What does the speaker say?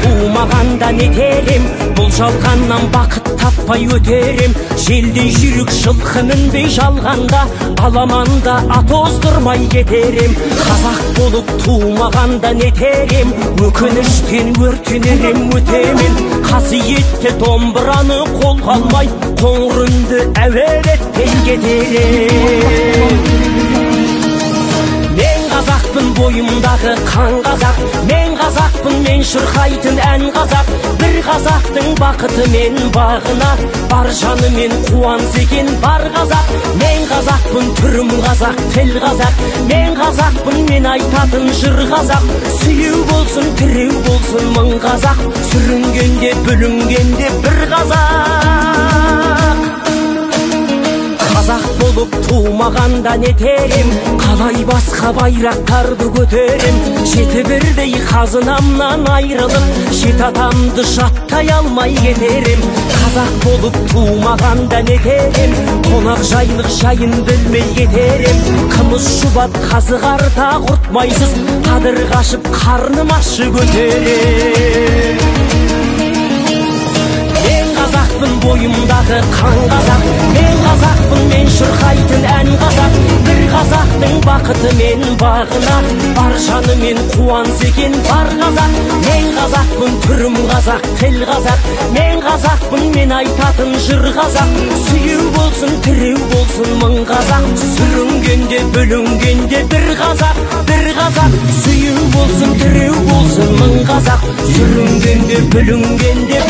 Туумаганда не терем, бұл жалғаннан бақыт таппай өтерем. Желдей жүрік жылқы мінбей жалғанда, аламанда ат оздырмай кетерем. Қазақ болып туумаганда не терем, өкініштен өртенерем өтемен. Қасиетті домбыраны қолға алмай, қоңыр үнді әуелеттен кетерем. Мен қазақпын, бойымдағы қан қазақ. Мен қазақпын, мен шырқайтын ән қазақ. Бір қазақтың бақыты мен бағына, бар жаны мен қуанса екен бар қазақ. Мен қазақпын, түрім қазақ, тіл қазақ. Мен қазақпын, мен айтатын жыр қазақ. Сүйеу болсын, тіреу болсын мың қазақ. Сүрінгенде, бүлінгенде бір қазақ. Қазақ болып туумаганда не терем, қалай басқа байрақтарды көтерем. Жеті бірдей қазынамнан айрылып, жеті атамды жаттай алмай кетерем. Қазақ болып туумаганда не терем, қонақ жайлық жайын білмей кетерем. Қымыз шұбат қазығарда құртмайсыз, қадыр қашып қарным ашы көтерем. Қазақпын, бойымдағы қан қазақ. Мен қазақпын, мен шырқайтын ән қазақ. Бір қазақтың бақыты мен бағына, бар жаны мен қуанса екен бар қазақ. Мен қазақпын, түрім қазақ, тіл қазақ. Мен қазақпын, мен айтатын жыр қазақ. Сүйеу болсын, тіреу болсын мың қазақ. Сүрінгенде, бүлінгенде бір қазақ, бір қазақ. Сүйеу болсын, тіреу болсын мың қазақ. Сүрінгенде, бүлінгенде